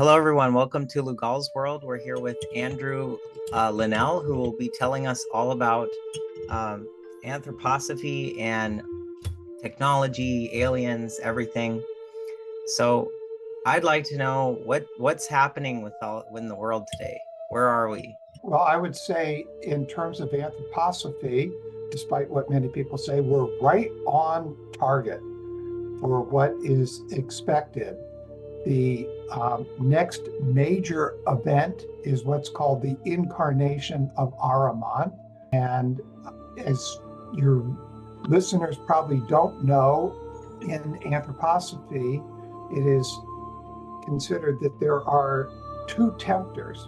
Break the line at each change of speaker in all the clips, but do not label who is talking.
Hello, everyone. Welcome to Lugal's World. We're here with Andrew Linnell, who will be telling us all about anthroposophy and technology, aliens, everything. So, I'd like to know what's happening in the world today. Where are we?
Well, I would say in terms of anthroposophy, despite what many people say, we're right on target for what is expected. The next major event is what's called the incarnation of Ahriman. And as your listeners probably don't know, in anthroposophy, it is considered that there are two tempters,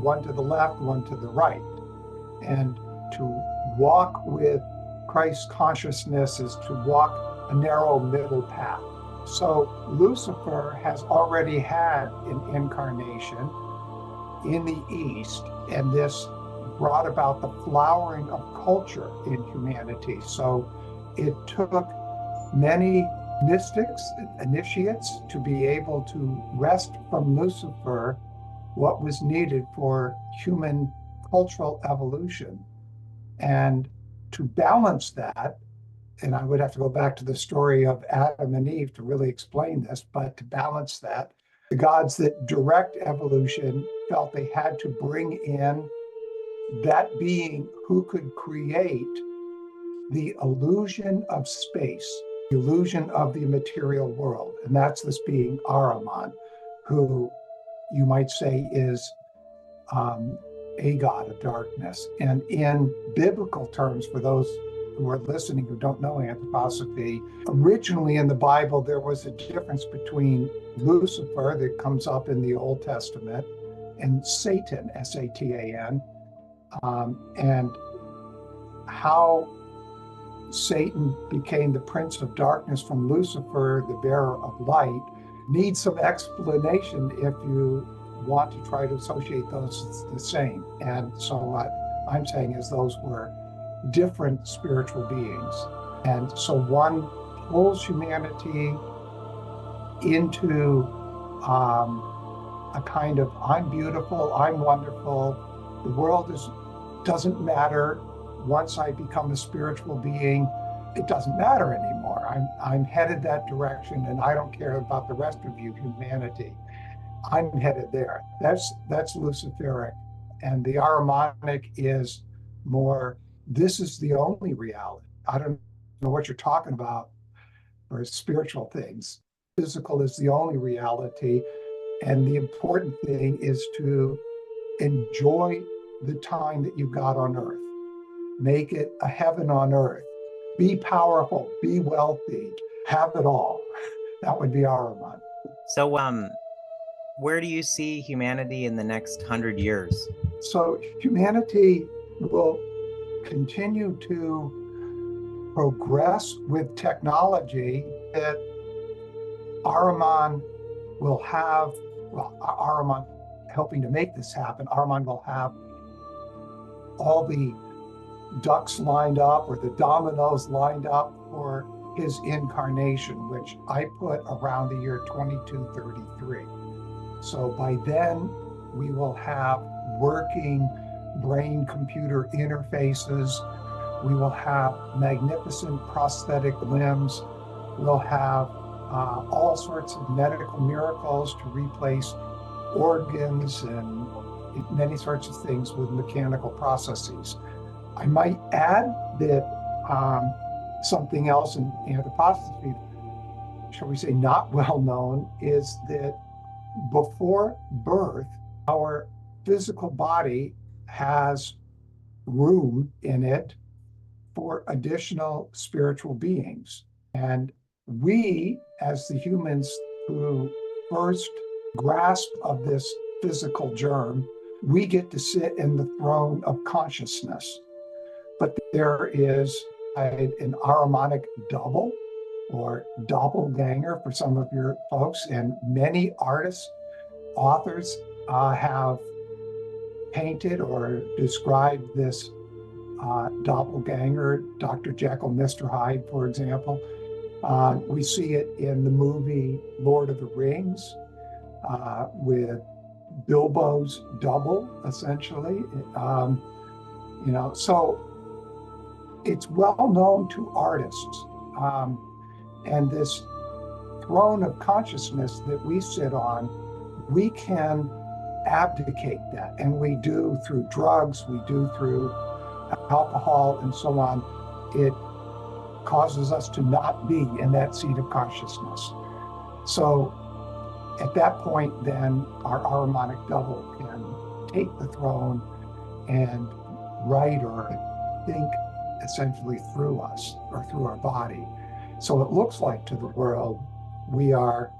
one to the left, one to the right. And to walk with Christ's consciousness is to walk a narrow middle path. So Lucifer has already had an incarnation in the East, and this brought about the flowering of culture in humanity. So it took many mystics, initiates, to be able to wrest from Lucifer what was needed for human cultural evolution. And to balance that, and I would have to go back to the story of Adam and Eve to really explain this, but to balance that, the gods that direct evolution felt they had to bring in that being who could create the illusion of space, the illusion of the material world. And that's this being Ahriman, who you might say is a god of darkness. And in biblical terms, for those who are listening who don't know anthroposophy, originally in the Bible, there was a difference between Lucifer that comes up in the Old Testament and Satan, S-A-T-A-N, and how Satan became the prince of darkness from Lucifer, the bearer of light, needs some explanation if you want to try to associate those as the same. And so what I'm saying is those were different spiritual beings. And so one pulls humanity into a kind of, I'm beautiful, I'm wonderful, the world doesn't matter. Once I become a spiritual being, it doesn't matter anymore. I'm headed that direction, and I don't care about the rest of you, humanity. I'm headed there. That's Luciferic. And the Ahrimanic is more, this is the only reality. I don't know what you're talking about for spiritual things. Physical is the only reality. And the important thing is to enjoy the time that you got on earth. Make it a heaven on earth. Be powerful, be wealthy, have it all. That would be Ahriman.
So, where do you see humanity in the next 100 years?
So humanity will continue to progress with technology that Ahriman will have, Ahriman helping to make this happen, Ahriman will have all the ducks lined up or the dominoes lined up for his incarnation, which I put around the year 2233. So by then, we will have working brain-computer interfaces. We will have magnificent prosthetic limbs. We'll have all sorts of medical miracles to replace organs and many sorts of things with mechanical processes. I might add that something else in anthroposophy, shall we say not well known, is that before birth, our physical body has room in it for additional spiritual beings. And we, as the humans who first grasp of this physical germ, we get to sit in the throne of consciousness. But there is an Ahrimanic double or doppelganger for some of your folks, and many artists, authors have painted or described this doppelganger, Dr. Jekyll, Mr. Hyde, for example. We see it in the movie Lord of the Rings. with Bilbo's double, essentially. So it's well known to artists. And this throne of consciousness that we sit on, we can abdicate that. And we do through drugs, we do through alcohol, and so on. It causes us to not be in that seat of consciousness. So at that point, then our harmonic double can take the throne and write or think essentially through us or through our body. So it looks like to the world we are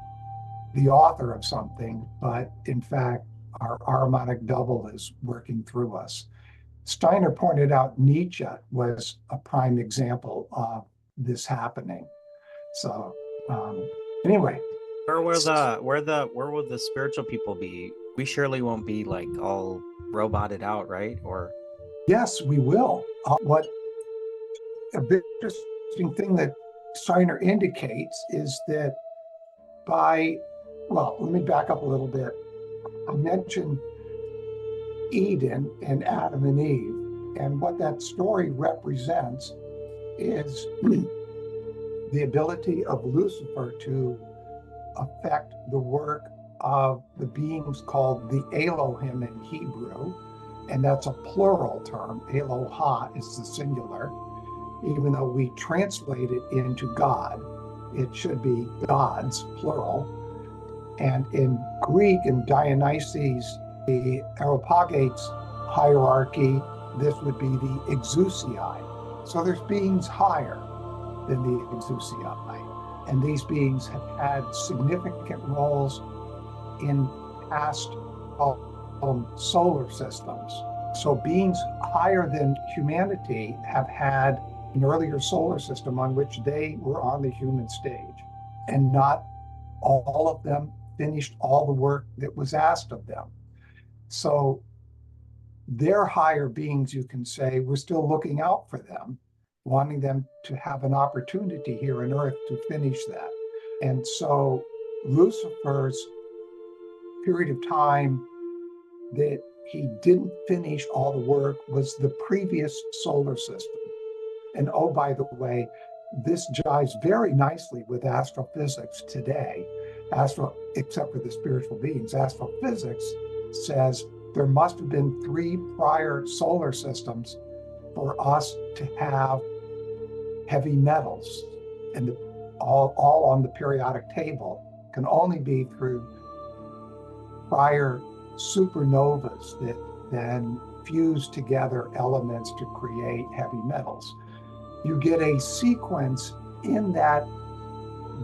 the author of something, but in fact, our harmonic double is working through us. Steiner pointed out Nietzsche was a prime example of this happening. So anyway.
Where will the spiritual people be? We surely won't be like all roboted out, right? Or
yes, we will. What a big interesting thing that Steiner indicates is that let me back up a little bit. I mentioned Eden and Adam and Eve, and what that story represents is the ability of Lucifer to affect the work of the beings called the Elohim in Hebrew, and that's a plural term. Eloha is the singular. Even though we translate it into God, it should be gods, plural. And in Greek, in Dionysus, the Areopagites hierarchy, this would be the exousiai. So there's beings higher than the exousiai. And these beings have had significant roles in past solar systems. So beings higher than humanity have had an earlier solar system on which they were on the human stage. And not all of them finished all the work that was asked of them. So they're higher beings, you can say, we're still looking out for them, wanting them to have an opportunity here on Earth to finish that. And so Lucifer's period of time that he didn't finish all the work was the previous solar system. And oh, by the way, this jives very nicely with astrophysics today. Except for the spiritual beings, astrophysics says there must have been 3 prior solar systems for us to have heavy metals. And all on the periodic table can only be through prior supernovas that then fuse together elements to create heavy metals. You get a sequence in that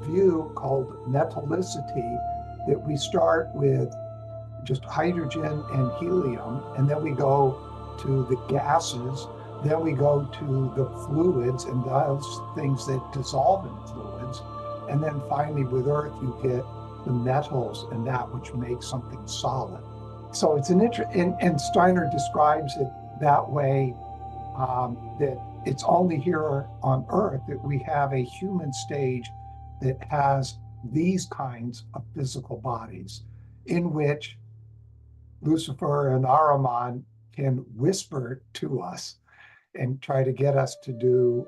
view called metallicity that we start with just hydrogen and helium, and then we go to the gases, then we go to the fluids and those things that dissolve in fluids, and then finally with Earth you get the metals and that which makes something solid. So it's and Steiner describes it that way, that it's only here on Earth that we have a human stage that has these kinds of physical bodies in which Lucifer and Ahriman can whisper to us and try to get us to do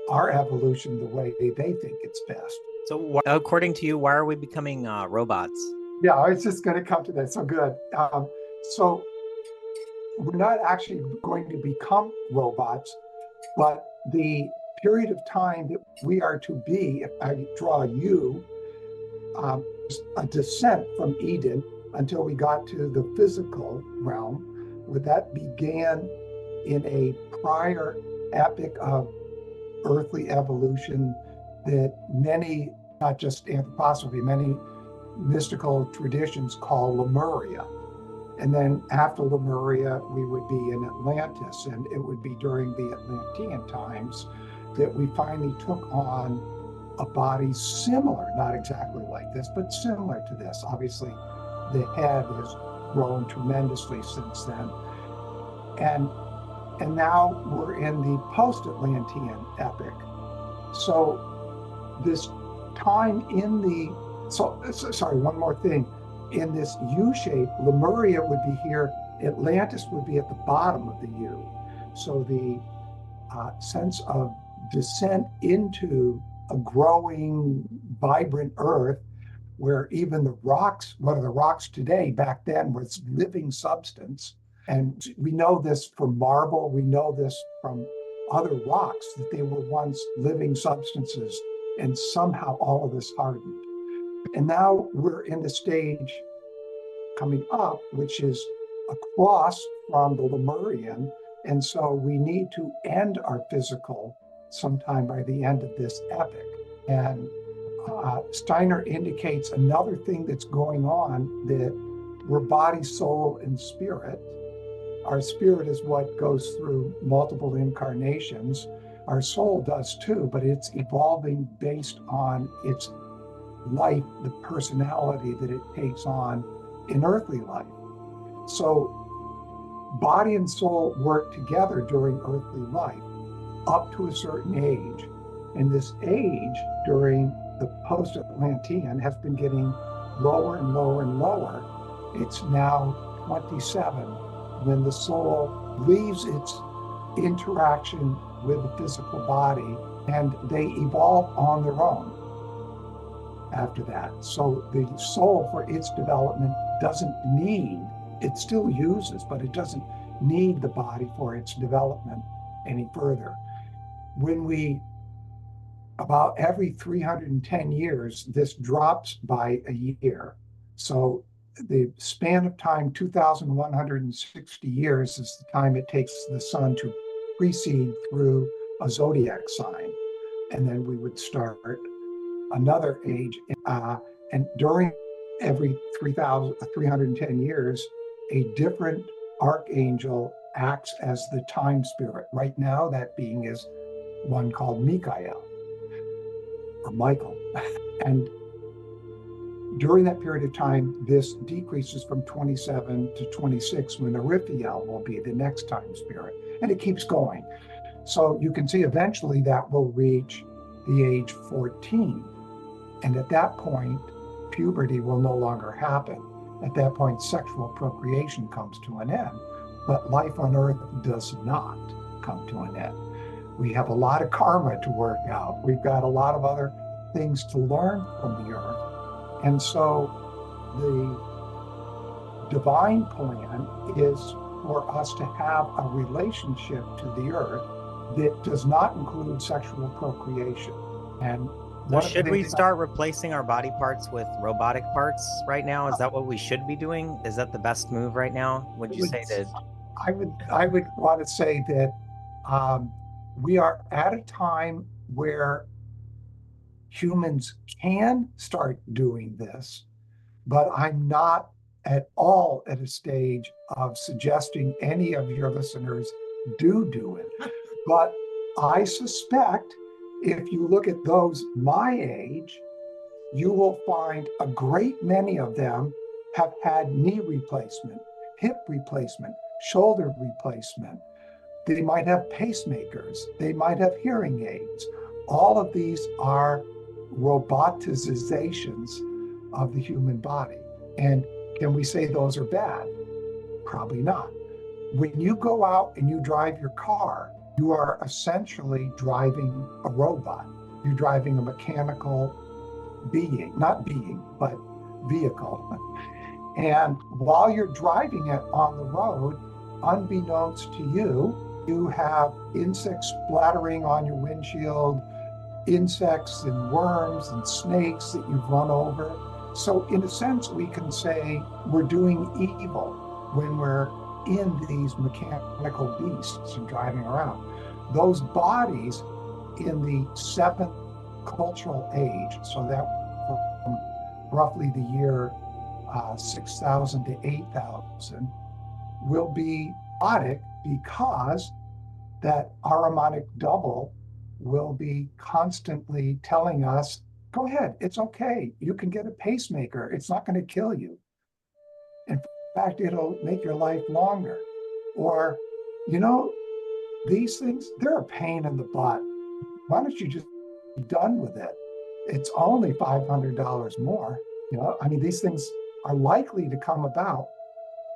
our evolution the way they think it's best.
So according to you, why are we becoming robots?
Yeah, I was just going to come to that. So good. So we're not actually going to become robots, but the period of time that we are to be, if I draw you, a descent from Eden until we got to the physical realm, where that began in a prior epic of earthly evolution that many, not just anthroposophy, many mystical traditions call Lemuria. And then after Lemuria, we would be in Atlantis, and it would be during the Atlantean times that we finally took on a body similar, not exactly like this, but similar to this. Obviously, the head has grown tremendously since then. And now we're in the post-Atlantean epic. So this time sorry, one more thing. in this U shape, Lemuria would be here, Atlantis would be at the bottom of the U. So the sense of descent into a growing, vibrant earth where even the rocks, what are the rocks today, back then was living substance. And we know this from marble, we know this from other rocks, that they were once living substances, and somehow all of this hardened. And now we're in the stage coming up, which is across from the Lemurian. And so we need to end our physical sometime by the end of this epoch. And Steiner indicates another thing that's going on, that we're body, soul, and spirit. Our spirit is what goes through multiple incarnations. Our soul does too, but it's evolving based on its life, the personality that it takes on in earthly life. So body and soul work together during earthly life up to a certain age. And this age during the post-Atlantean has been getting lower and lower and lower. It's now 27 when the soul leaves its interaction with the physical body and they evolve on their own after that. So the soul, for its development, doesn't need, it still uses, but it doesn't need the body for its development any further. When we, about every 310 years, this drops by a year. So the span of time, 2,160 years, is the time it takes the sun to precede through a zodiac sign. And then we would start another age. And during every 310 years, a different archangel acts as the time spirit. Right now, that being is one called Michael, or Michael. And during that period of time, this decreases from 27 to 26, when Raphael will be the next time spirit. And it keeps going. So you can see eventually that will reach the age 14. And at that point, puberty will no longer happen. At that point, sexual procreation comes to an end, but life on Earth does not come to an end. We have a lot of karma to work out. We've got a lot of other things to learn from the Earth. And so the divine plan is for us to have a relationship to the Earth that does not include sexual procreation. And
so should we start replacing our body parts with robotic parts right now? Is that what we should be doing? Is that the best move right now? Would you say that?
I would want to say that we are at a time where humans can start doing this, but I'm not at all at a stage of suggesting any of your listeners do it. But I suspect if you look at those my age, you will find a great many of them have had knee replacement, hip replacement, shoulder replacement. They might have pacemakers. They might have hearing aids. All of these are robotizations of the human body. And can we say those are bad? Probably not. When you go out and you drive your car, you are essentially driving a robot. You're driving a mechanical being, not being, but vehicle. And while you're driving it on the road, unbeknownst to you, you have insects splattering on your windshield, insects and worms and snakes that you've run over. So in a sense, we can say we're doing evil when we're in these mechanical beasts and driving around. Those bodies in the seventh cultural age, so that from roughly the year 6,000 to 8,000, will be robotic because that Ahrimanic double will be constantly telling us, go ahead, it's okay. You can get a pacemaker. It's not going to kill you. In fact, it'll make your life longer. Or, you know, these things, they're a pain in the butt. Why don't you just be done with it? It's only $500 more. You know, I mean, these things are likely to come about.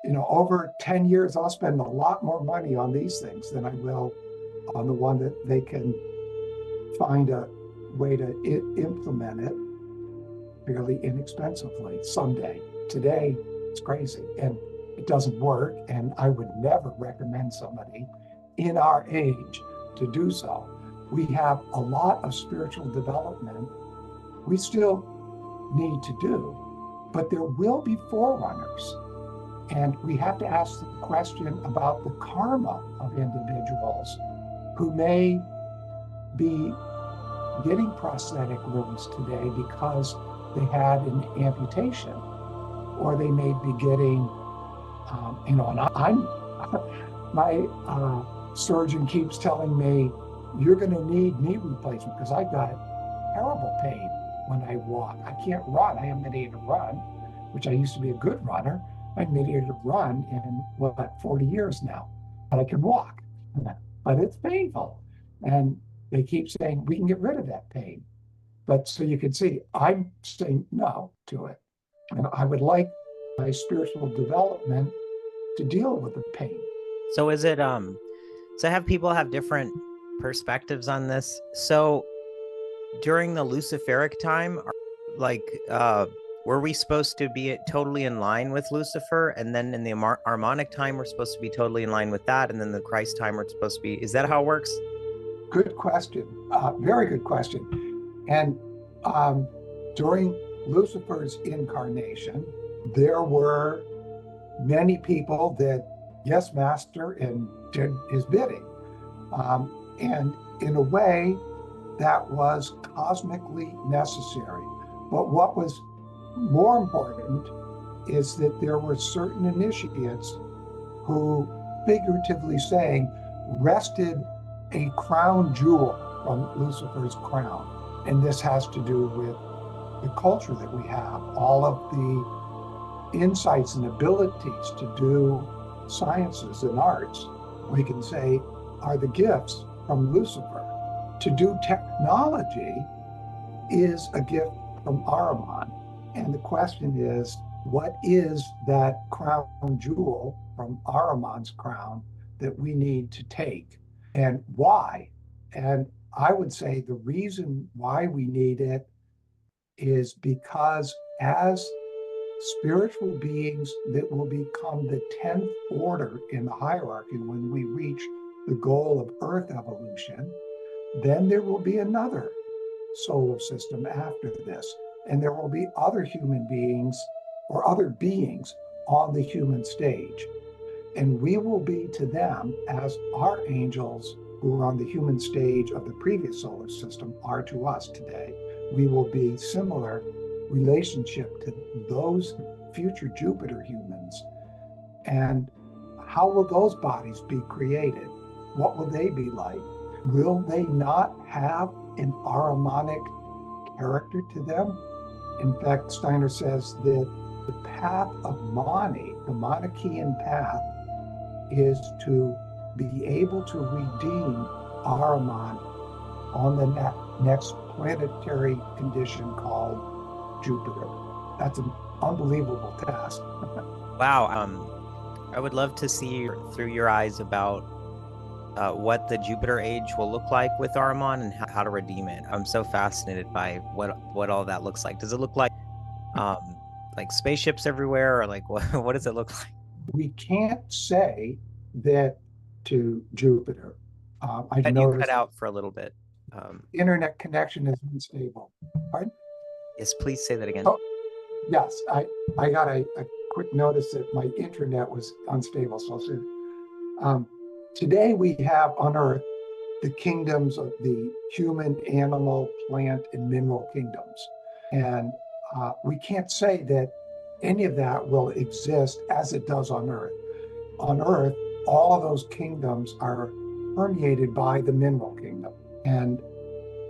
Over 10 years, I'll spend a lot more money on these things than I will on the one that they can find a way to implement it fairly inexpensively someday. Today, it's crazy and it doesn't work. And I would never recommend somebody in our age to do so. We have a lot of spiritual development we still need to do, but there will be forerunners. And we have to ask the question about the karma of individuals who may be getting prosthetic limbs today because they had an amputation, or they may be getting, and my surgeon keeps telling me, you're going to need knee replacement because I got terrible pain when I walk. I can't run. I haven't been able to run, which I used to be a good runner. I've been able to run in 40 years now, but I can walk, but it's painful. And they keep saying, we can get rid of that pain. But so you can see, I'm saying no to it. And I would like my spiritual development to deal with the pain.
So is it, so have people have different perspectives on this? So during the Luciferic time, were we supposed to be totally in line with Lucifer? And then in the Harmonic time, we're supposed to be totally in line with that. And then the Christ time, we're supposed to be, is that how it works?
Good question. Very good question. And during Lucifer's incarnation, there were many people that, yes, master, and did his bidding. And in a way, that was cosmically necessary. But what was more important is that there were certain initiates who, figuratively saying, wrested a crown jewel from Lucifer's crown. And this has to do with the culture that we have, all of the insights and abilities to do sciences and arts, we can say, are the gifts from Lucifer. To do technology is a gift from Ahriman. And the question is, what is that crown jewel from Ahriman's crown that we need to take, and why? And I would say the reason why we need it is because as spiritual beings that will become the 10th order in the hierarchy when we reach the goal of Earth evolution, then there will be another solar system after this. And there will be other human beings or other beings on the human stage. And we will be to them as our angels who are on the human stage of the previous solar system are to us today. We will be similar relationship to those future Jupiter humans. And how will those bodies be created? What will they be like? Will they not have an Ahrimanic character to them? In fact, Steiner says that the path of Mani, the Manichaean path, is to be able to redeem Ahriman on the next planetary condition called Jupiter. That's an unbelievable task.
Wow. I would love to see through your eyes about what the Jupiter age will look like with Ahriman and how to redeem it. I'm so fascinated by what all that looks like. Does it look like spaceships everywhere, or like what does it look like?
We can't say that to Jupiter. I
You
noticed
cut out for a little bit.
Internet connection is unstable. Pardon?
Yes, please say that again.
Oh, yes, I got a quick notice that my internet was unstable. So today we have on Earth the kingdoms of the human, animal, plant, and mineral kingdoms. And we can't say that any of that will exist as it does on Earth. On Earth, all of those kingdoms are permeated by the mineral kingdom. And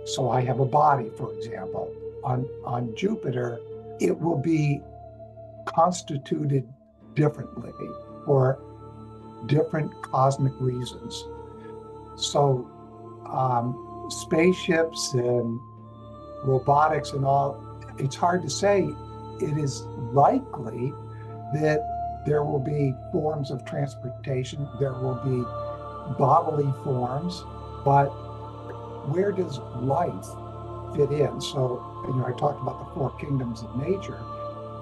so I have a body, for example. On Jupiter, it will be constituted differently for different cosmic reasons. So spaceships and robotics and all, it's hard to say it is likely that there will be forms of transportation, there will be bodily forms, but where does life fit in? So, I talked about the four kingdoms of nature.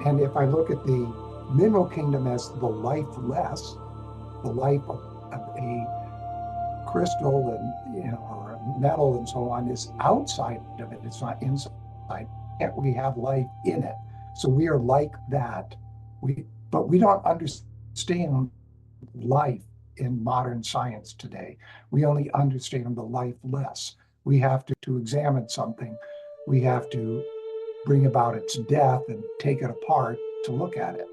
And if I look at the mineral kingdom as the lifeless, the life of a crystal and, or a metal and so on is outside of it, it's not inside. Yet we have life in it. So we are like that. But we don't understand life in modern science today. We only understand the lifeless. We have to examine something. We have to bring about its death and take it apart to look at it.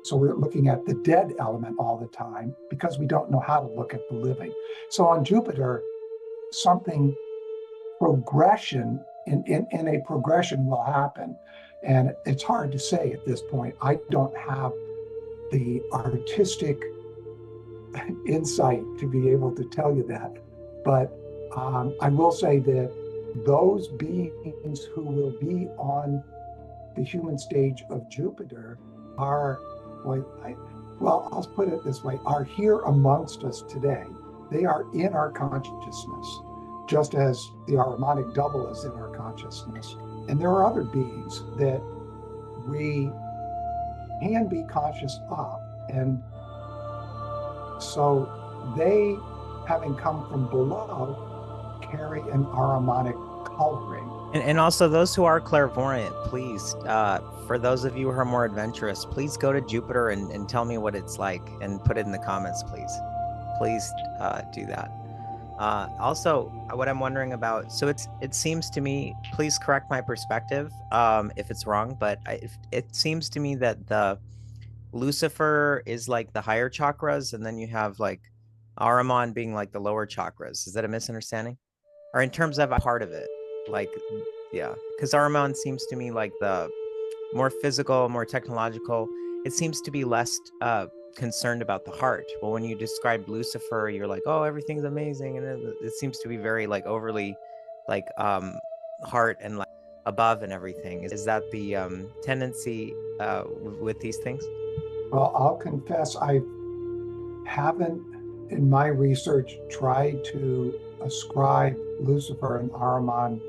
So we're looking at the dead element all the time because we don't know how to look at the living. So on Jupiter, something progression in a progression will happen. And it's hard to say at this point. I don't have the artistic insight to be able to tell you that. But I will say that those beings who will be on the human stage of Jupiter are, well, I'll put it this way, are here amongst us today. They are in our consciousness, just as the Ahrimanic double is in our consciousness. And there are other beings that we can be conscious of. And so they, having come from below, carry an Ahrimanic coloring.
And also those who are clairvoyant, please, for those of you who are more adventurous, please go to Jupiter and tell me what it's like and put it in the comments, please. Please do that. Also, what I'm wondering about, so it seems to me, please correct my perspective if it's wrong, but it seems to me that the Lucifer is like the higher chakras, and then you have like Ahriman being like the lower chakras. Is that a misunderstanding? Or in terms of a part of it? Like, yeah, because Ahriman seems to me like the more physical, more technological. It seems to be less concerned about the heart. Well, when you describe Lucifer, you're like, oh, everything's amazing, and it seems to be very like overly like heart and like above and everything. Is that the tendency with these things?
Well, I'll confess I haven't in my research tried to ascribe Lucifer and Ahriman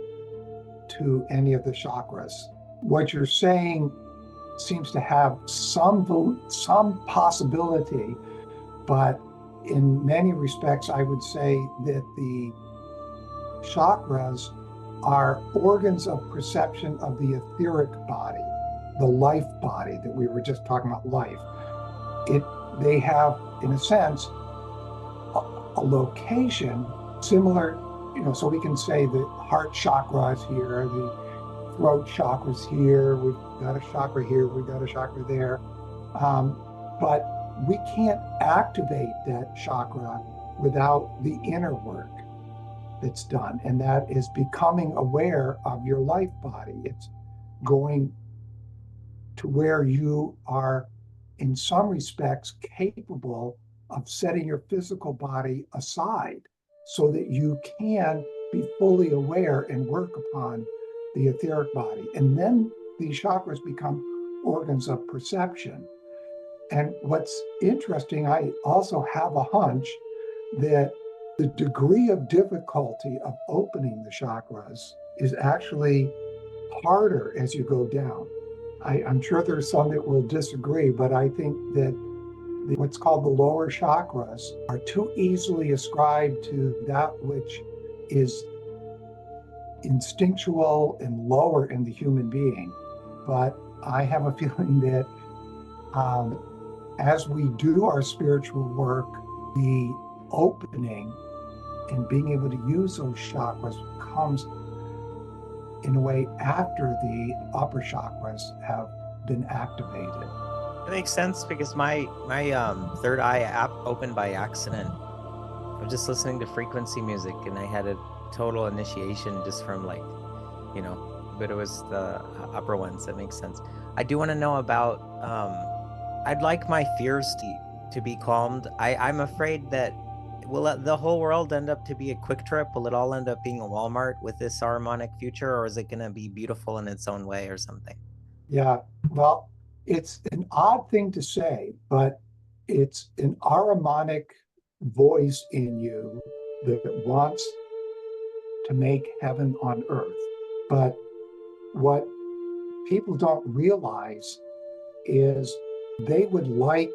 to any of the chakras. What you're saying seems to have some possibility, but in many respects, I would say that the chakras are organs of perception of the etheric body, the life body that we were just talking about, life. They have, in a sense, a location similar, so we can say the heart chakra is here, the throat chakra is here, we've got a chakra here, we've got a chakra there. But we can't activate that chakra without the inner work that's done. And that is becoming aware of your life body. It's going to where you are, in some respects, capable of setting your physical body aside so that you can be fully aware and work upon the etheric body. And then these chakras become organs of perception. And what's interesting, I also have a hunch that the degree of difficulty of opening the chakras is actually harder as you go down. I'm sure there's some that will disagree, but I think that what's called the lower chakras are too easily ascribed to that which is instinctual and lower in the human being. But I have a feeling that as we do our spiritual work, the opening and being able to use those chakras comes in a way after the upper chakras have been activated.
It makes sense because my third eye app opened by accident. I was just listening to frequency music and I had a total initiation just from like, but it was the upper ones. That makes sense. I do want to know about, I'd like my fears to be calmed. I'm afraid that will the whole world end up to be a quick trip? Will it all end up being a Walmart with this harmonic future, or is it going to be beautiful in its own way or something?
Yeah. Well, it's an odd thing to say, but it's an Ahrimanic voice in you that wants to make heaven on earth. But what people don't realize is they would like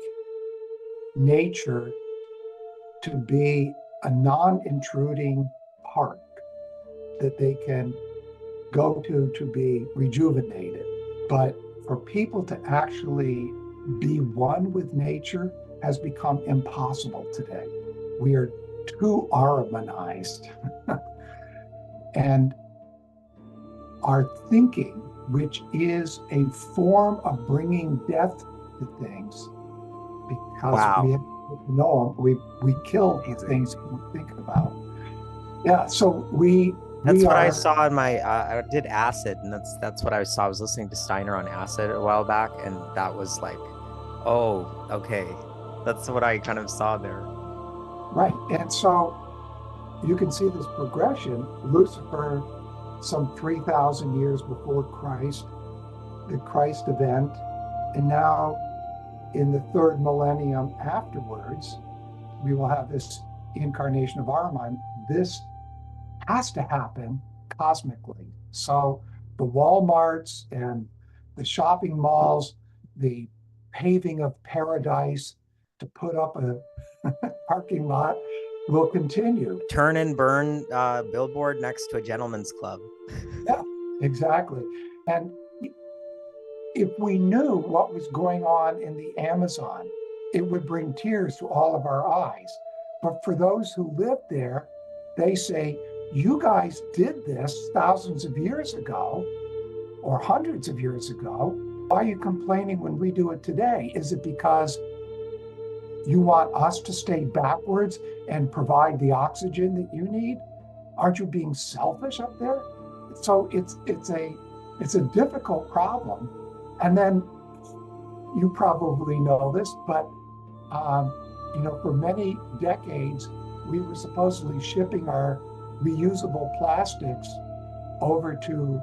nature to be a non-intruding park that they can go to be rejuvenated. But for people to actually be one with nature has become impossible today. We are too Ahrimanized. And our thinking, which is a form of bringing death to things, because we
Wow.
have to know them, we kill the things we think about. Yeah, so we
That's what I
are
saw in my I did acid, and that's what I saw. I was listening to Steiner on acid a while back, and that was like, oh, okay. That's what I kind of saw there.
right. And so you can see this progression. Lucifer, some 3,000 years before Christ, the Christ event, and now in the third millennium afterwards, we will have this incarnation of Ahriman. This has to happen cosmically. So the Walmarts and the shopping malls, the paving of paradise to put up a parking lot will continue.
Turn and burn billboard next to a gentleman's club.
Yeah, exactly. And if we knew what was going on in the Amazon, it would bring tears to all of our eyes. But for those who live there, they say, you guys did this thousands of years ago or hundreds of years ago. Why are you complaining when we do it today? Is it because you want us to stay backwards and provide the oxygen that you need? Aren't you being selfish up there? So it's a difficult problem. And then you probably know this, but for many decades, we were supposedly shipping our reusable plastics over to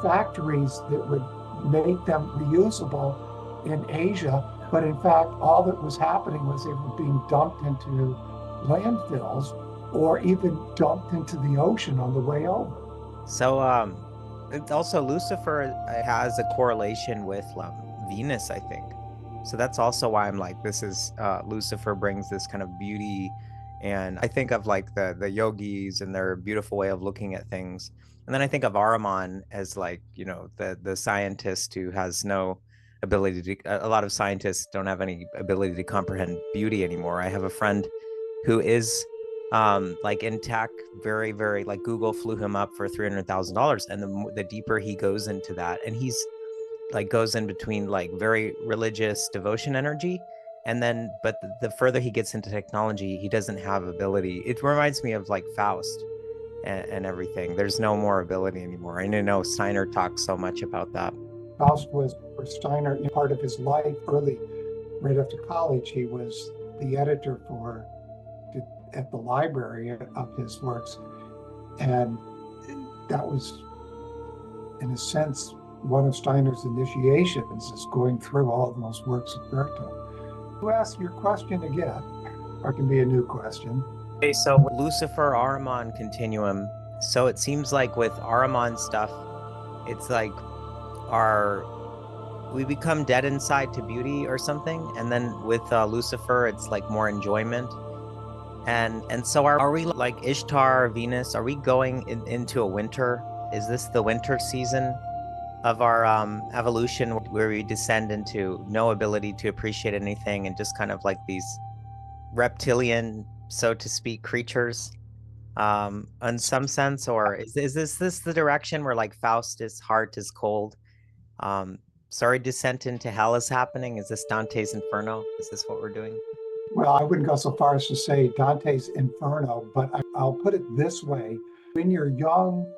factories that would make them reusable in Asia. But in fact, all that was happening was they were being dumped into landfills or even dumped into the ocean on the way over.
So it's also Lucifer has a correlation with Venus, I think. So that's also why I'm like, this is Lucifer brings this kind of beauty, and I think of like the yogis and their beautiful way of looking at things. And then I think of Ahriman as like, the scientist who has no ability to, a lot of scientists don't have any ability to comprehend beauty anymore. I have a friend who is like in tech, very, very, like Google flew him up for $300,000. And the deeper he goes into that, and he's like goes in between like very religious devotion energy, and then but the further he gets into technology, he doesn't have ability. It reminds me of like Faust and everything. There's no more ability anymore. And Steiner talks so much about that.
Faust was for Steiner part of his life early, right after college. He was the editor at the library of his works. And that was, in a sense, one of Steiner's initiations, is going through all of those works of Goethe. You ask your question again, or it can be a new question.
Okay, so Lucifer Ahriman continuum. So it seems like with Ahriman stuff, it's like we become dead inside to beauty or something, and then with Lucifer, it's like more enjoyment. And so are we like Ishtar, Venus? Are we going into a winter? Is this the winter season of our evolution, where we descend into no ability to appreciate anything and just kind of like these reptilian, so to speak, creatures, in some sense? Or is this the direction where like Faustus' heart is cold? Sorry, descent into hell is happening. Is this Dante's Inferno? Is this what we're doing?
Well, I wouldn't go so far as to say Dante's Inferno, but I'll put it this way. When you're young,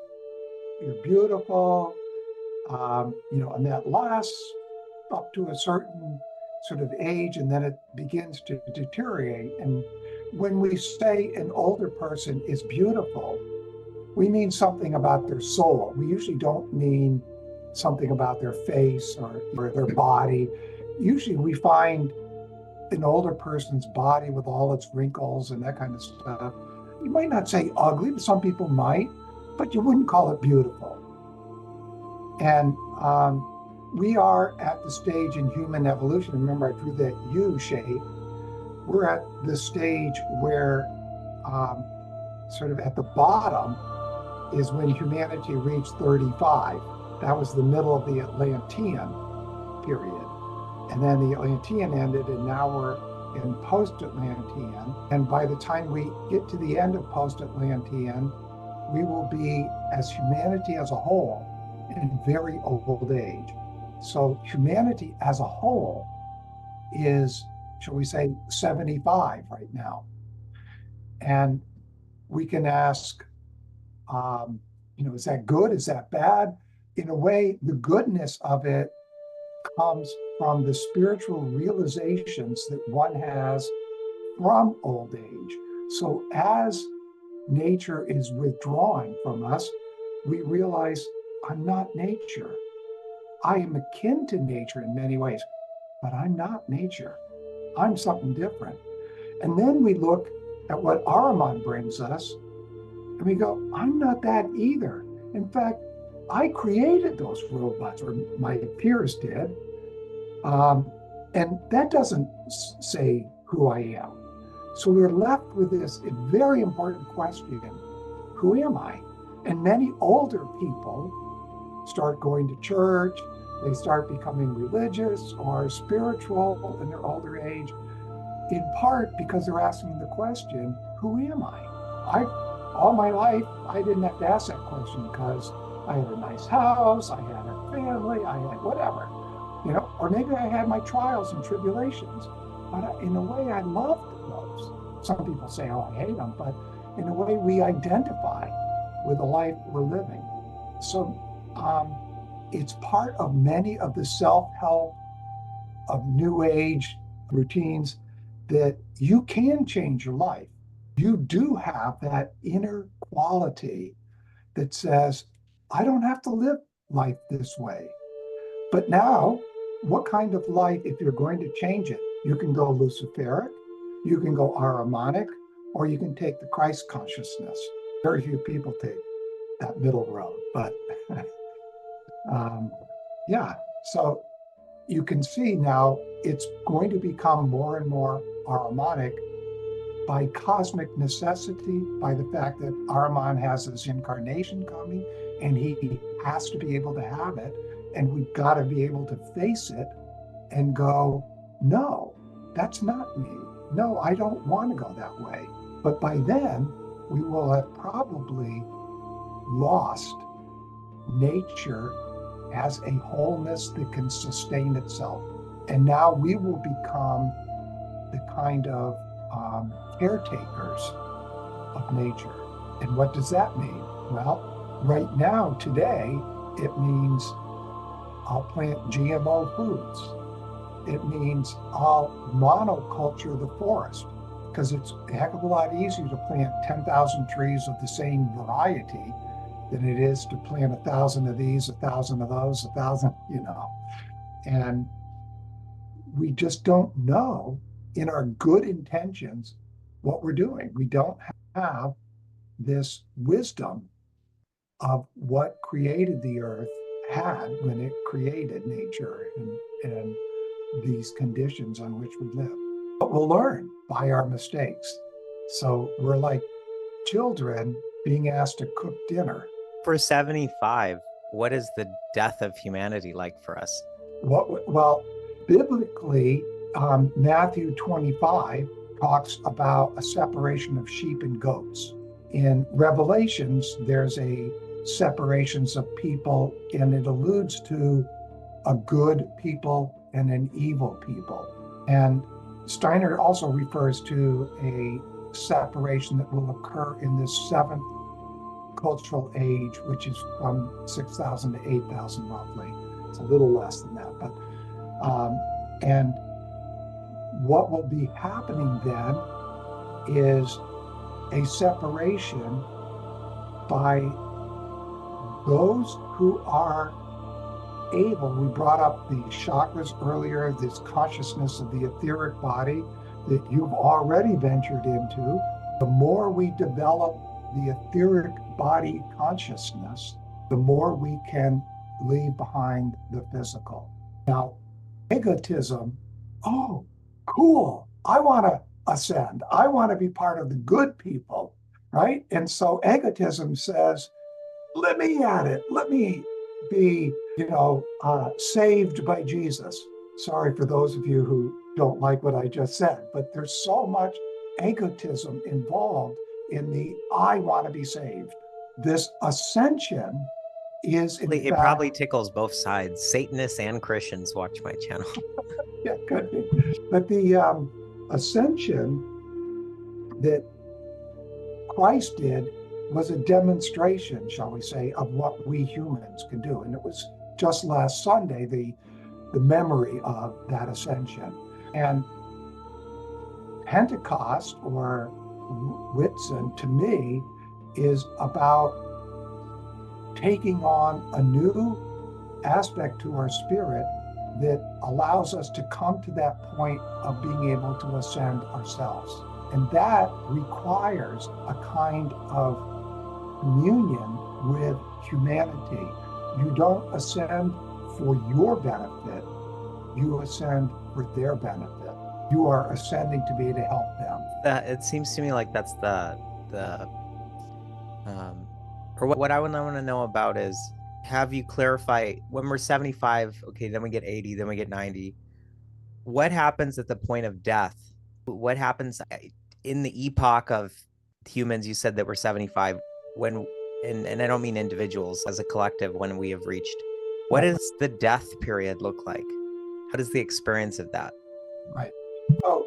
you're beautiful, and that lasts up to a certain sort of age, and then it begins to deteriorate. And when we say an older person is beautiful, we mean something about their soul. We usually don't mean something about their face or their body. Usually we find an older person's body with all its wrinkles and that kind of stuff. You might not say ugly, but some people might, but you wouldn't call it beautiful. And we are at the stage in human evolution. Remember, I drew that U shape. We're at the stage where sort of at the bottom is when humanity reached 35. That was the middle of the Atlantean period. And then the Atlantean ended, and now we're in post-Atlantean. And by the time we get to the end of post-Atlantean, we will be, as humanity as a whole, in very old age. So humanity as a whole is, shall we say, 75 right now. And we can ask, is that good? Is that bad? In a way, the goodness of it comes from the spiritual realizations that one has from old age. So as nature is withdrawing from us, we realize, I'm not nature. I am akin to nature in many ways, but I'm not nature. I'm something different. And then we look at what Ahriman brings us, and we go, I'm not that either. In fact, I created those robots, or my peers did. And that doesn't say who I am. So we're left with this very important question, who am I? And many older people start going to church, they start becoming religious or spiritual in their older age, in part because they're asking the question, who am I? All my life, I didn't have to ask that question because I had a nice house, I had a family, I had whatever, or maybe I had my trials and tribulations, but in a way I loved those. Some people say, oh, I hate them, but in a way we identify with the life we're living. So it's part of many of the self-help of New Age routines that you can change your life. You do have that inner quality that says, I don't have to live life this way. But now, what kind of life, if you're going to change it, you can go Luciferic, you can go Ahrimanic, or you can take the Christ consciousness. Very few people take that middle road, but yeah. So you can see now it's going to become more and more Ahrimanic by cosmic necessity, by the fact that Ahriman has his incarnation coming and he has to be able to have it. And we've got to be able to face it and go, no, that's not me. No, I don't want to go that way. But by then, we will have probably lost nature as a wholeness that can sustain itself. And now we will become the kind of caretakers of nature. And what does that mean? Well, right now, today, it means I'll plant GMO foods. It means I'll monoculture the forest, because it's a heck of a lot easier to plant 10,000 trees of the same variety than it is to plant 1,000 of these, 1,000 of those, 1,000, And we just don't know in our good intentions what we're doing. We don't have this wisdom of what created the earth had when it created nature and these conditions on which we live. But we'll learn by our mistakes. So we're like children being asked to cook dinner.
For 75, what is the death of humanity like for us?
Well, biblically, Matthew 25 talks about a separation of sheep and goats. In Revelations, there's a separations of people, and it alludes to a good people and an evil people. And Steiner also refers to a separation that will occur in this seventh cultural age, which is from 6,000 to 8,000 roughly. It's a little less than that, but and what will be happening then is a separation by those who are able, we brought up the chakras earlier, this consciousness of the etheric body that you've already ventured into. The more we develop the etheric body consciousness, the more we can leave behind the physical. Now, egotism, oh, cool, I want to ascend. I want to be part of the good people, right? And so egotism says, let me at it. Let me be, saved by Jesus. Sorry for those of you who don't like what I just said, but there's so much egotism involved in the I want to be saved. This ascension is in
It
fact,
probably tickles both sides. Satanists and Christians watch my channel.
yeah, could be. But the ascension that Christ did was a demonstration, shall we say, of what we humans can do. And it was just last Sunday, the memory of that ascension. And Pentecost, or Whitsun, to me, is about taking on a new aspect to our spirit that allows us to come to that point of being able to ascend ourselves. And that requires a kind of communion with humanity. You don't ascend for your benefit, you ascend for their benefit. You are ascending to be able to help them.
It seems to me like that's or what I want to know about is, have you clarify when we're 75, okay, then we get 80, then we get 90. What happens at the point of death? What happens in the epoch of humans? You said that we're 75 when, and I don't mean individuals, as a collective, when we have reached. What does the death period look like? How does the experience of that?
Right. So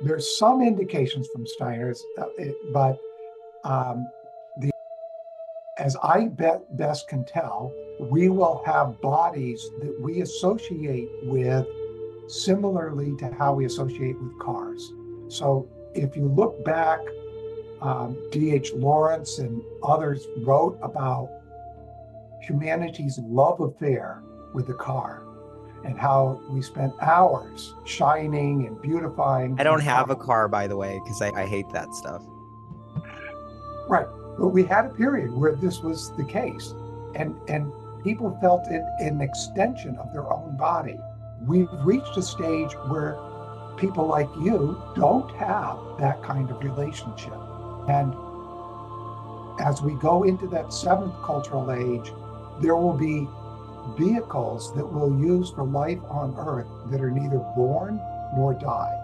there's some indications from Steiner's, but as I best can tell, we will have bodies that we associate with similarly to how we associate with cars. So if you look back, D.H. Lawrence and others wrote about humanity's love affair with the car and how we spent hours shining and beautifying.
I don't have a car, by the way, because I hate that stuff.
Right. But we had a period where this was the case, and people felt it an extension of their own body. We've reached a stage where people like you don't have that kind of relationship. And as we go into that seventh cultural age, there will be vehicles that we'll use for life on Earth that are neither born nor die.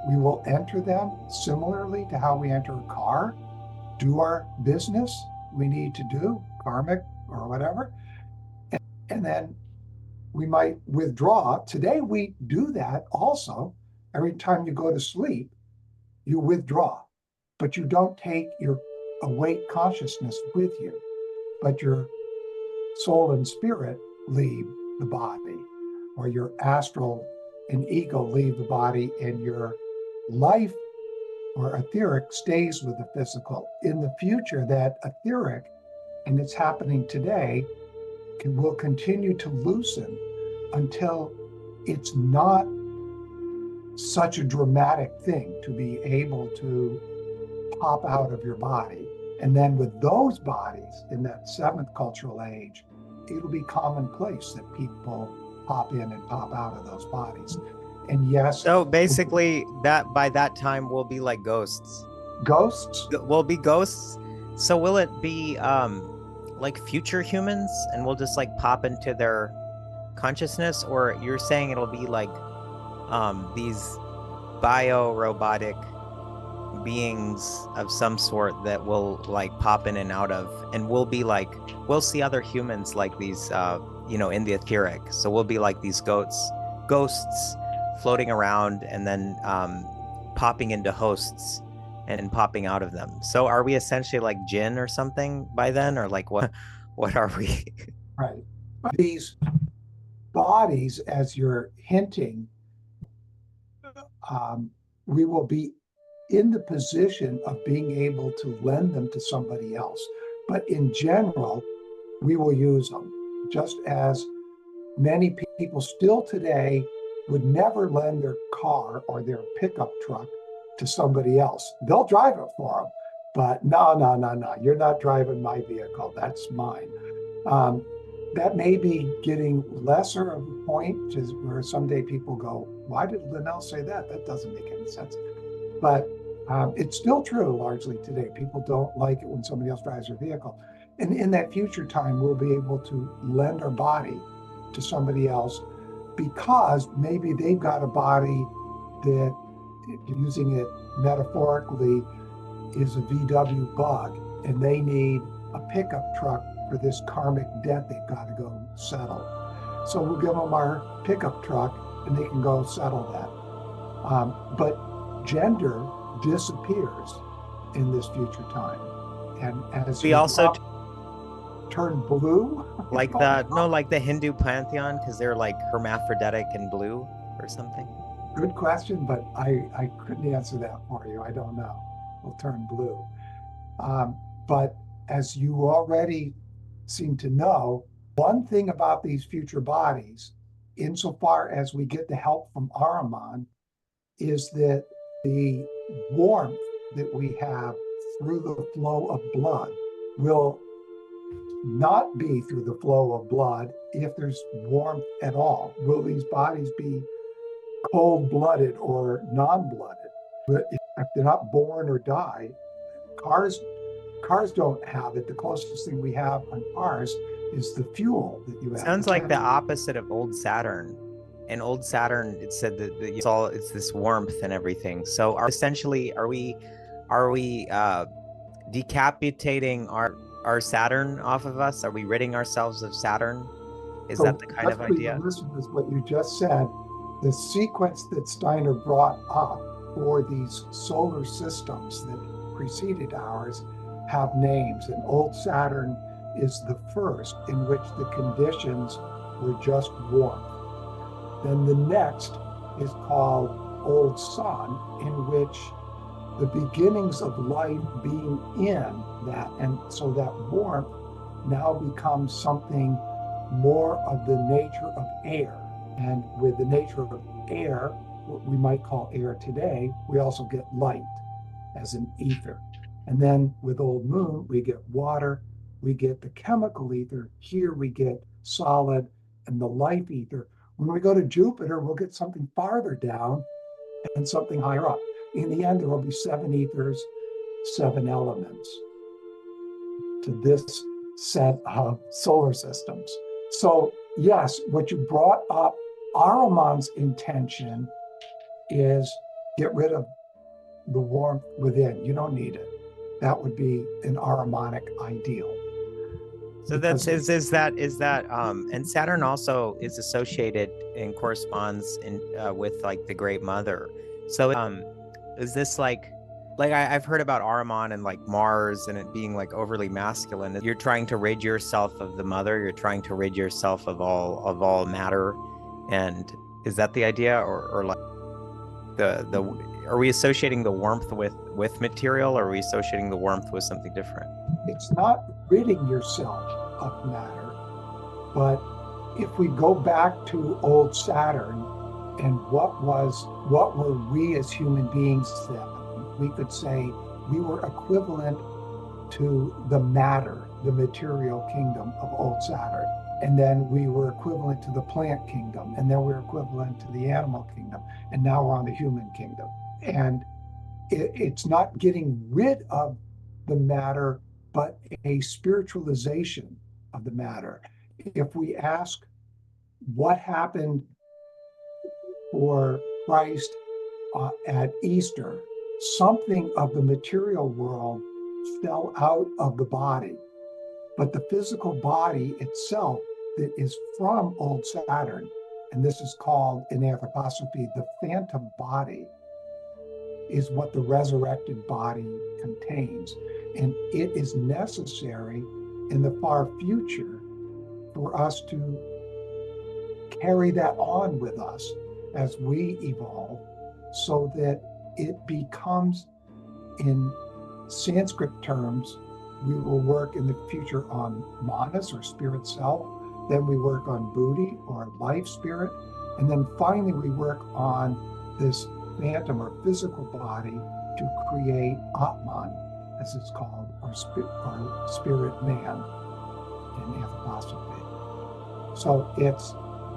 We will enter them similarly to how we enter a car, do our business we need to do, karmic or whatever, and then we might withdraw. Today we do that also. Every time you go to sleep, you withdraw, but you don't take your awake consciousness with you, but your soul and spirit leave the body, or your astral and ego leave the body, and your life or etheric stays with the physical. In the future, that etheric, and it's happening today, will continue to loosen until it's not such a dramatic thing to be able to pop out of your body. And then with those bodies in that seventh cultural age, it'll be commonplace that people pop in and pop out of those bodies. And yes.
So basically, that by that time we'll be like ghosts.
Ghosts?
We'll be ghosts. So will it be like future humans, and we'll just like pop into their consciousness, or you're saying it'll be like these bio-robotic beings of some sort that will like pop in and out of, and we'll be like, we'll see other humans like these in the etheric. So we'll be like these ghosts floating around, and then popping into hosts and popping out of them. So are we essentially like jinn or something by then, or like what are we?
Right. These bodies, as you're hinting, we will be in the position of being able to lend them to somebody else. But in general, we will use them, just as many people still today would never lend their car or their pickup truck to somebody else. They'll drive it for them, but no, you're not driving my vehicle. That's mine. That may be getting lesser of a point, just where someday people go, why did Linnell say that? That doesn't make any sense. But it's still true largely today. People don't like it when somebody else drives their vehicle. And in that future time, we'll be able to lend our body to somebody else because maybe they've got a body that, using it metaphorically, is a VW bug, and they need a pickup truck for this karmic debt they've got to go settle. So we'll give them our pickup truck and they can go settle that. But gender disappears in this future time. And as
we also
turn blue,
like the Hindu pantheon, because they're like hermaphroditic and blue or something.
Good question, but I couldn't answer that for you. I don't know. We'll turn blue. But as you already seem to know, one thing about these future bodies, insofar as we get the help from Ahriman, is that the warmth that we have through the flow of blood will not be through the flow of blood if there's warmth at all. Will these bodies be cold-blooded or non-blooded? But if they're not born or die, cars don't have it. The closest thing we have on cars is the fuel that you have.
Sounds like the opposite of old Saturn. In old Saturn, it said that it's this warmth and everything. So are we decapitating our Saturn off of us? Are we ridding ourselves of Saturn? Is that the kind of idea?
Listen to what you just said. The sequence that Steiner brought up for these solar systems that preceded ours have names, and old Saturn is the first in which the conditions were just warmth. Then the next is called old Sun, in which the beginnings of life being in that, and so that warmth now becomes something more of the nature of air. And with the nature of air, what we might call air today, we also get light as an ether. And then with old Moon, we get water, we get the chemical ether. Here we get solid and the life ether. When we go to Jupiter, we'll get something farther down and something higher up. In the end, there will be 7 ethers, 7 elements to this set of solar systems. So yes, what you brought up, Ahriman's intention is get rid of the warmth within. You don't need it. That would be an Ahrimanic ideal.
So that's is that and Saturn also is associated and corresponds with like the Great Mother. So is this like I've heard about Ahriman and like Mars and it being like overly masculine. You're trying to rid yourself of the mother. You're trying to rid yourself of all matter. And is that the idea, or like the are we associating the warmth with material, or are we associating the warmth with something different?
It's not ridding yourself of matter, but if we go back to old Saturn and what were we as human beings then? We could say we were equivalent to the matter, the material kingdom of old Saturn. And then we were equivalent to the plant kingdom. And then we're equivalent to the animal kingdom. And now we're on the human kingdom. And it's not getting rid of the matter, but a spiritualization of the matter. If we ask what happened for Christ at Easter, something of the material world fell out of the body, but the physical body itself that is from old Saturn, and this is called in Anthroposophy the phantom body, is what the resurrected body contains. And it is necessary in the far future for us to carry that on with us as we evolve, so that it becomes, in Sanskrit terms, we will work in the future on manas or spirit self, then we work on buddhi or life spirit, and then finally we work on this phantom or physical body to create Atman, as it's called, or spirit man in Anthroposophy. So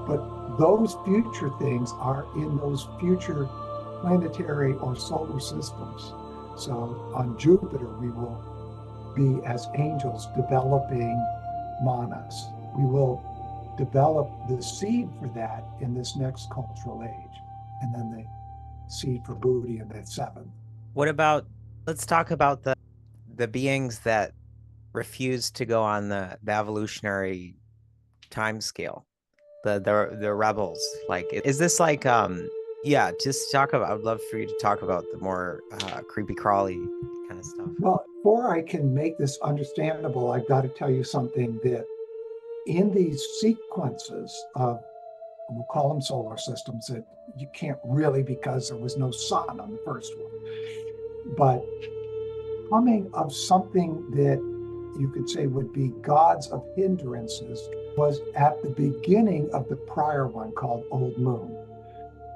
but those future things are in those future planetary or solar systems. So on Jupiter, we will be as angels developing manas. We will develop the seed for that in this next cultural age, and then the seed for buddhi in the seventh.
What about, let's talk about the beings that refuse to go on the evolutionary time scale, the rebels. Like, is this like yeah, just talk about, I would love for you to talk about the more creepy crawly kind of stuff.
Well, before I can make this understandable, I've got to tell you something, that in these sequences of, we'll call them solar systems, that you can't really, because there was no sun on the first one, but coming of something that you could say would be gods of hindrances was at the beginning of the prior one called Old Moon.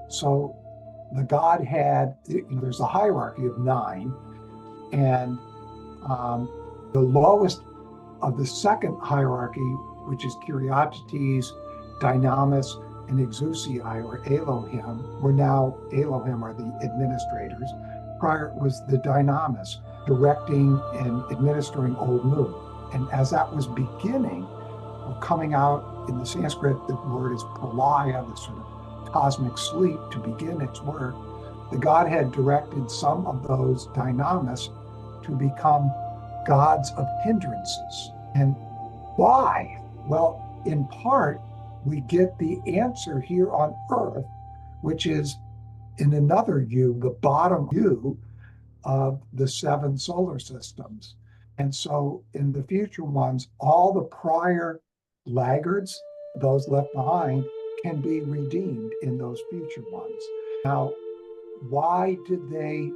So the god had, there's a hierarchy of 9, and the lowest of the second hierarchy, which is Curiosities, Dynamis, and Exousiai, or Elohim, were now Elohim are the administrators. Prior was the Dynamis, directing and administering Old Moon. And as that was beginning, or coming out in the Sanskrit, the word is pralaya, the sort of cosmic sleep, to begin its work. The god had directed some of those Dynamis to become gods of hindrances. And why? Well, in part, we get the answer here on Earth, which is in another U, the bottom U of the 7 solar systems. And so in the future ones, all the prior laggards, those left behind, can be redeemed in those future ones. Now, why did they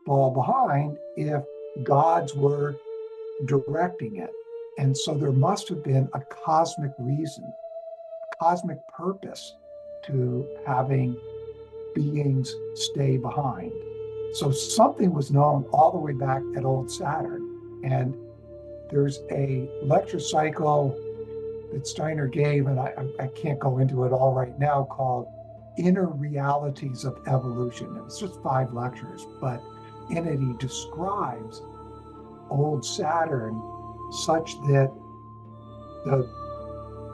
fall behind if gods were directing it? And so there must have been a cosmic reason, a cosmic purpose to having beings stay behind. So something was known all the way back at old Saturn. And there's a lecture cycle that Steiner gave, and I can't go into it all right now, called Inner Realities of Evolution. It's just 5 lectures, but in it he describes old Saturn such that the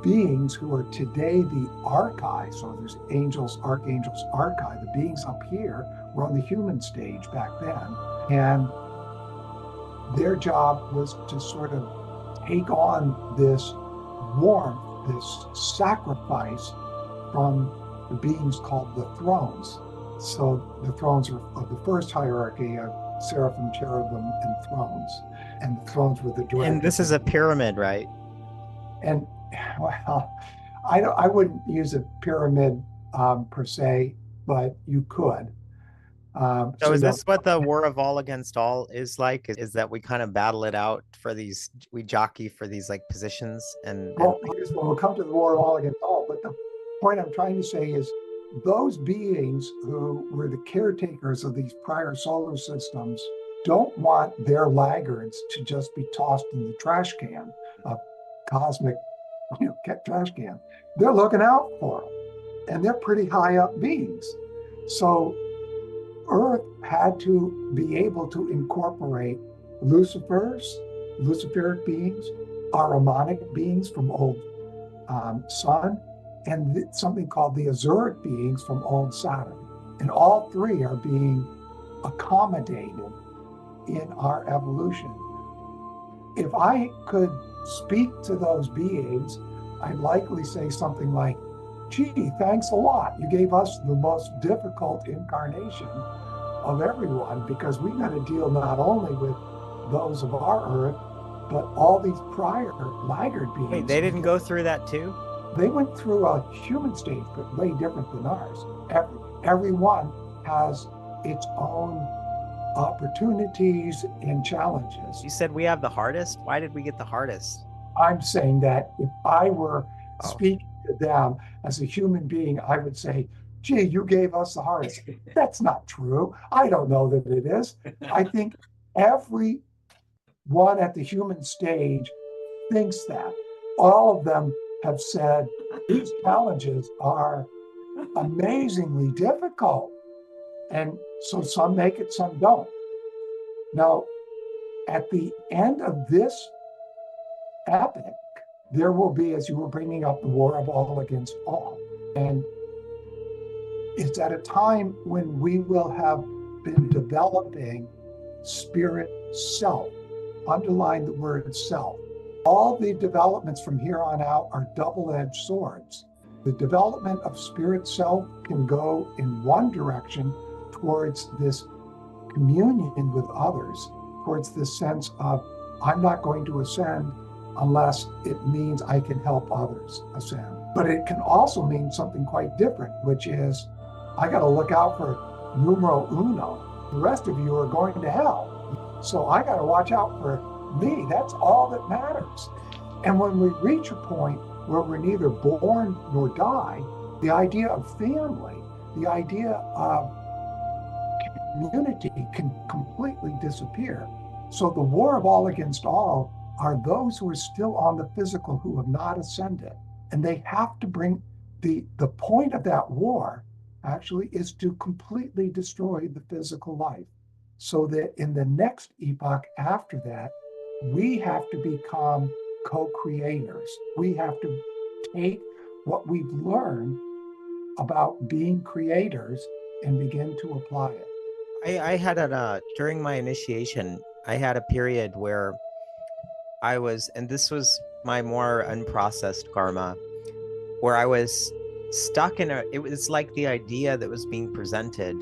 beings who are today the archai, so there's angels, archangels, archai, the beings up here were on the human stage back then, and their job was to sort of take on this warmth, this sacrifice from the beings called the thrones. So the thrones are of the first hierarchy of seraphim, cherubim, and thrones. And the thrones were the directors.
And this is a pyramid, right?
And well, I wouldn't use a pyramid per se, but you could.
So is this what the war of all against all is like? Is that we kind of battle it out for these, we jockey for these like positions?
Well, we'll come to the war of all against all, but the point I'm trying to say is those beings who were the caretakers of these prior solar systems don't want their laggards to just be tossed in the trash can, a cosmic trash can. They're looking out for them, and they're pretty high up beings. So Earth had to be able to incorporate Luciferic beings, Ahrimanic beings from old Sun, and something called the Azuric beings from old Saturn. And all 3 are being accommodated in our evolution. If I could speak to those beings, I'd likely say something like, gee, thanks a lot. You gave us the most difficult incarnation of everyone, because we got to deal not only with those of our Earth, but all these prior laggard beings.
Wait, they didn't go through that too?
They went through a human stage, but way different than ours. Everyone has its own opportunities and challenges.
You said we have the hardest? Why did we get the hardest?
I'm saying that if I were
Oh.
speaking to them as a human being, I would say, gee, you gave us the hardest. That's not true. I don't know that it is. I think everyone at the human stage thinks that. All of them have said these challenges are amazingly difficult. And so some make it, some don't. Now, at the end of this epic, there will be, as you were bringing up, the war of all against all. And it's at a time when we will have been developing spirit self. Underline the word self. All the developments from here on out are double-edged swords. The development of spirit self can go in one direction towards this communion with others, towards this sense of, I'm not going to ascend unless it means I can help others ascend. But it can also mean something quite different, which is, I got to look out for numero uno. The rest of you are going to hell. So I got to watch out for me. That's all that matters. And when we reach a point where we're neither born nor die, the idea of family, the idea of community can completely disappear. So the war of all against all are those who are still on the physical, who have not ascended. And they have to bring the point of that war actually is to completely destroy the physical life, so that in the next epoch after that, we have to become co-creators. We have to take what we've learned about being creators and begin to apply it.
I had during my initiation, I had a period where I was, and this was my more unprocessed karma, where I was stuck in it was like the idea that was being presented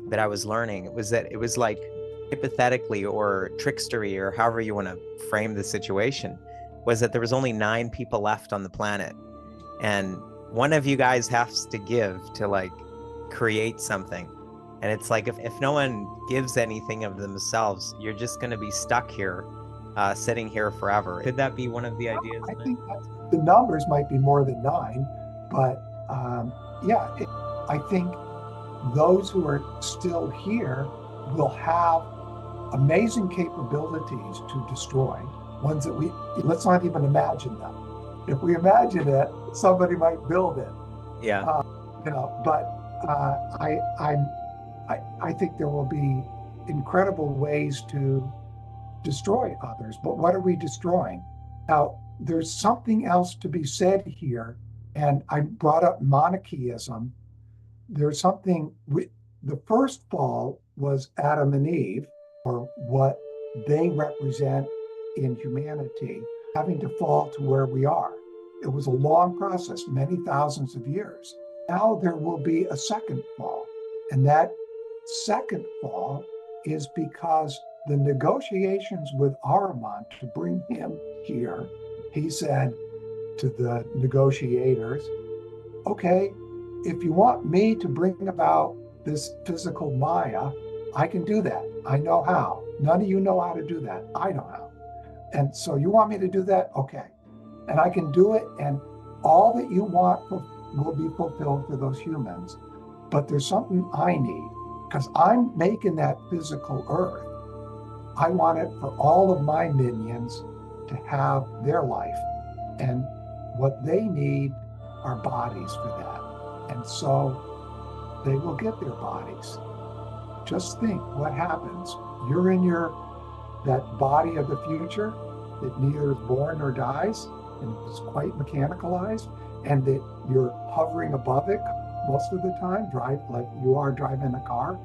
that I was learning. It was like hypothetically or trickstery or however you want to frame the situation, was that there was only 9 people left on the planet. And one of you guys has to give to like create something. And it's like, if no one gives anything of themselves, you're just going to be stuck here, sitting here forever. Could that be one of the ideas?
I think the numbers might be more than 9, but I think those who are still here will have amazing capabilities to destroy, ones that let's not even imagine them. If we imagine it, somebody might build it.
Yeah.
I think there will be incredible ways to destroy others. But what are we destroying? Now, there's something else to be said here, and I brought up monotheism. There's something, the first fall was Adam and Eve, or what they represent in humanity, having to fall to where we are. It was a long process, many thousands of years. Now there will be a second fall, and that second fall is because the negotiations with Ahriman to bring him here, he said to the negotiators, okay, if you want me to bring about this physical Maya, I can do that. I know how. None of you know how to do that. I know how. And so you want me to do that? Okay. And I can do it, and all that you want will be fulfilled for those humans. But there's something I need, because I'm making that physical earth. I want it for all of my minions to have their life. And what they need are bodies for that. And so they will get their bodies. Just think what happens. You're in that body of the future that neither is born nor dies, and it's quite mechanicalized, and that you're hovering above it most of the time, like you are driving a car.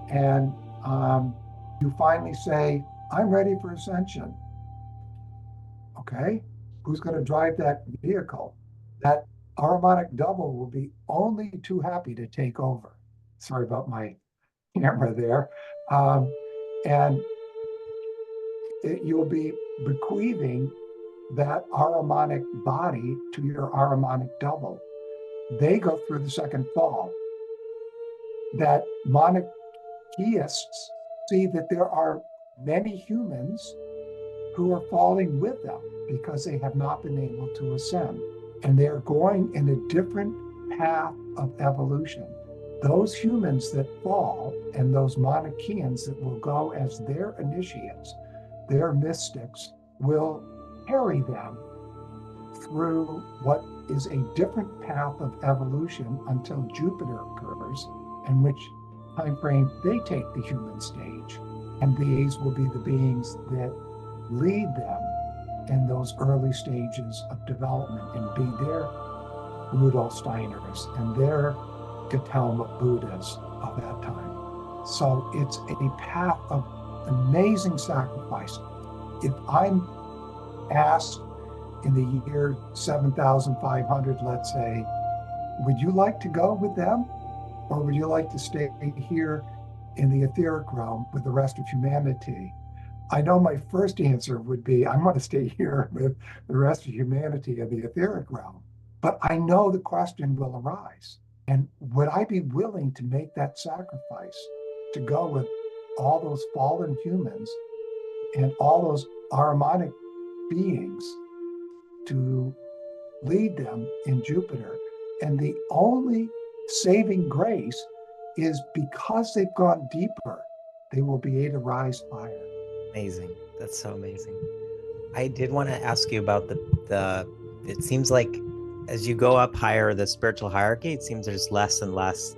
And you finally say, I'm ready for ascension. Okay, who's going to drive that vehicle? That harmonic double will be only too happy to take over. Sorry about my camera there. And you'll be bequeathing that Ahrimanic body to your Ahrimanic double. They go through the second fall. That monotheists see that there are many humans who are falling with them because they have not been able to ascend. And they're going in a different path of evolution. Those humans that fall and those Manichaeans that will go as their initiates, their mystics, will carry them through what is a different path of evolution until Jupiter occurs, in which time frame they take the human stage. And these will be the beings that lead them in those early stages of development and be their Rudolf Steiners and their Gautama Buddhas of that time. So it's a path of amazing sacrifice. If I'm asked in the year 7,500, let's say, would you like to go with them? Or would you like to stay here in the etheric realm with the rest of humanity? I know my first answer would be, I want to stay here with the rest of humanity in the etheric realm. But I know the question will arise. And would I be willing to make that sacrifice to go with all those fallen humans and all those Ahrimanic beings to lead them in Jupiter? And the only saving grace is because they've gone deeper, they will be able to rise higher.
Amazing. That's so amazing. I did want to ask you about the it seems like as you go up higher, the spiritual hierarchy, it seems there's less and less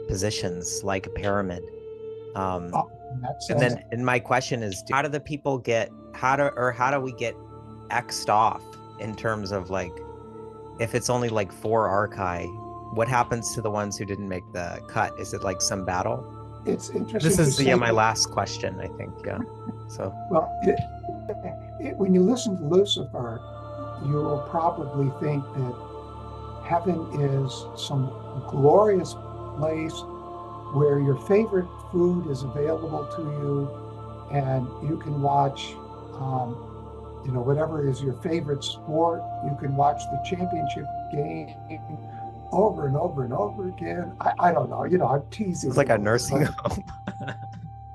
positions, like a pyramid. And my question is, how do the people get, how do we get X'd off in terms of, like, if it's only like 4 archi, what happens to the ones who didn't make the cut? Is it like some battle?
It's interesting.
This is my last question, I think. Yeah. So.
Well, when you listen to Lucifer, you will probably think that heaven is some glorious place where your favorite food is available to you, and you can watch, whatever is your favorite sport. You can watch the championship game over and over and over again. I don't know, I'm teasing.
It's like a nursing home.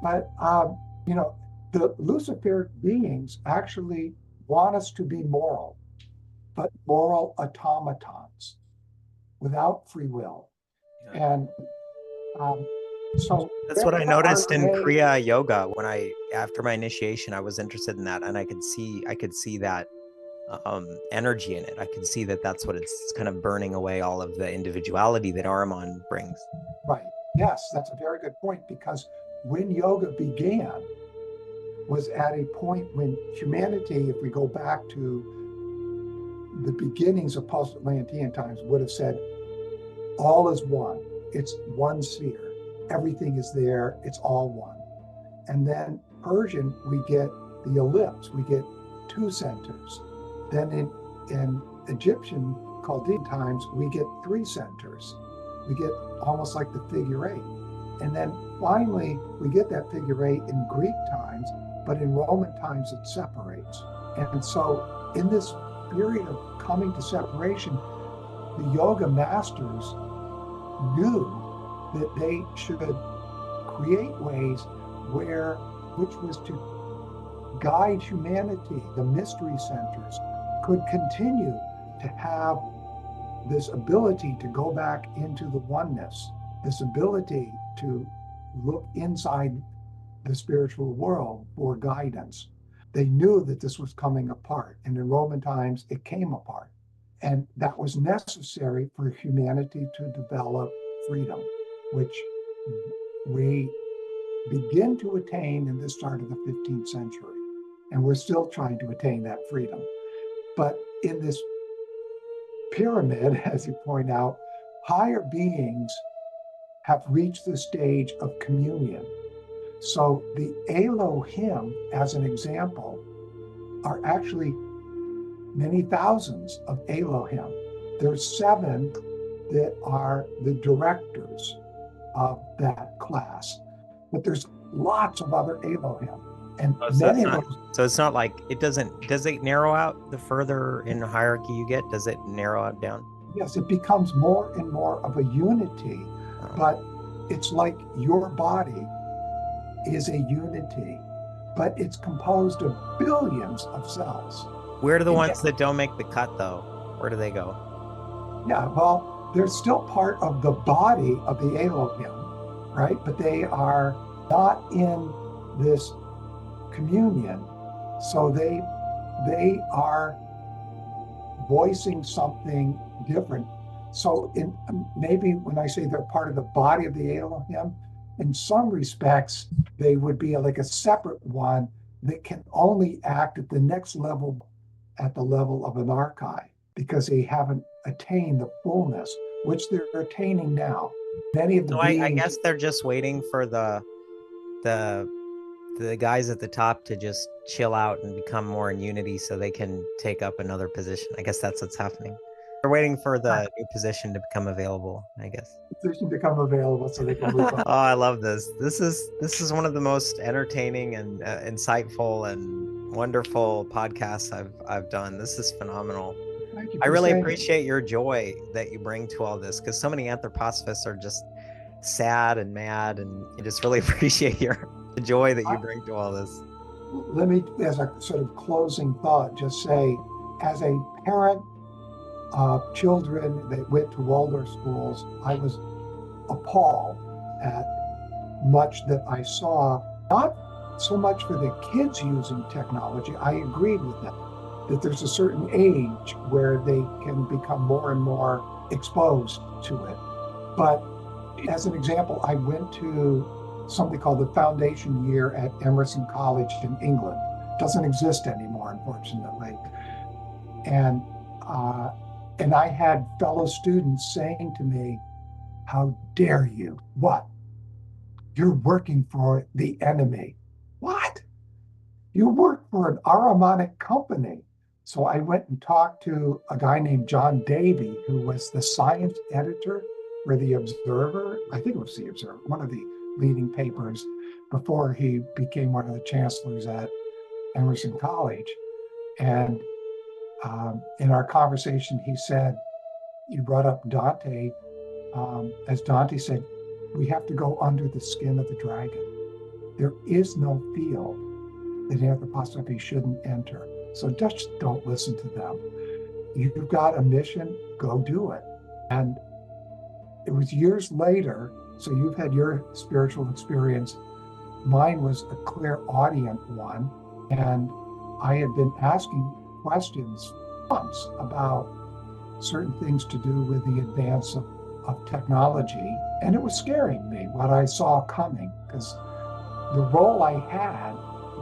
But, the Luciferic beings actually want us to be moral, but moral automatons without free will. Yeah. And so
that's what I noticed in Kriya Yoga when after my initiation, I was interested in that, and I could see that energy in it. I could see that that's what it's kind of burning away all of the individuality that Ahriman brings.
Right. Yes, that's a very good point, because when yoga began was at a point when humanity, if we go back to the beginnings of post-Atlantean times, would have said, all is one. It's one sphere. Everything is there. It's all one. And then Persian, we get the ellipse. We get 2 centers. Then in Egyptian Chaldean times, we get 3 centers. We get almost like the figure 8. And then finally, we get that figure 8 in Greek times, but in Roman times, it separates. And so in this period of coming to separation, the yoga masters knew that they should create ways which was to guide humanity. The mystery centers could continue to have this ability to go back into the oneness, this ability to look inside the spiritual world for guidance. They knew that this was coming apart, and in Roman times, it came apart. And that was necessary for humanity to develop freedom, which we begin to attain in the start of the 15th century. And we're still trying to attain that freedom. But in this pyramid, as you point out, higher beings have reached the stage of communion. So the Elohim, as an example, are actually many thousands of Elohim. There's 7 that are the directors of that class, but there's lots of other Elohim. And
so it's not like does it narrow out the further in the hierarchy you get? Does it narrow it down?
Yes, it becomes more and more of a unity, but it's like your body is a unity, but it's composed of billions of cells.
Where are the
And
ones
yet,
that don't make the cut, though? Where do they go?
yeah, well, they're still part of the body of the Elohim, right? But they are not in this communion. So they are voicing something different. So in maybe when I say they're part of the body of the Elohim, in some respects, they would be like a separate one that can only act at the next level, at the level of an archive, because they haven't attained the fullness, which they're attaining now. Many of the
So I
beings,
guess they're just waiting for the the guys at the top to just chill out and become more in unity so they can take up another position. I guess that's what's happening. They're waiting for the new position to become available, I guess.
position become available so they can move on.
Oh, I love this. This is one of the most entertaining and insightful and wonderful podcasts I've done. This is phenomenal.
Thank you
I
for
really
saying.
appreciate your joy that you bring to all this, because so many anthroposophists are just sad and mad, and I just really appreciate the joy that you bring to all this.
Let me, as a sort of closing thought, just say, as a parent of children that went to Waldorf schools, I was appalled at much that I saw, not so much for the kids using technology. I agreed with them that there's a certain age where they can become more and more exposed to it. But as an example, I went to something called the Foundation Year at Emerson College in England. Doesn't exist anymore, unfortunately. And and I had fellow students saying to me, "How dare you? What? You're working for the enemy. What? You work for an Aramonic company." So I went and talked to a guy named John Davey, who was the science editor for The Observer. I think it was The Observer, one of the leading papers before he became one of the chancellors at Emerson College. And in our conversation, he said, you brought up Dante. As Dante said, we have to go under the skin of the dragon. There is no field that anthroposophy shouldn't enter. So just don't listen to them. You've got a mission, go do it. And it was years later, so you've had your spiritual experience. Mine was a clairaudient one. And I had been asking questions once about certain things to do with the advance of technology. And it was scaring me what I saw coming, because the role I had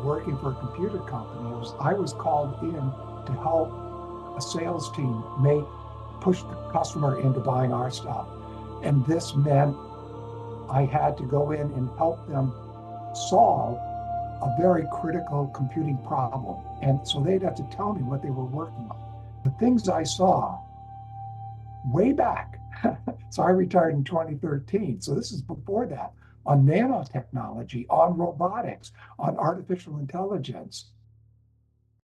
working for a computer company was I was called in to help a sales team push the customer into buying our stuff. And this meant I had to go in and help them solve a very critical computing problem. And so they'd have to tell me what they were working on. The things I saw way back. So I retired in 2013. So this is before that, on nanotechnology, on robotics, on artificial intelligence.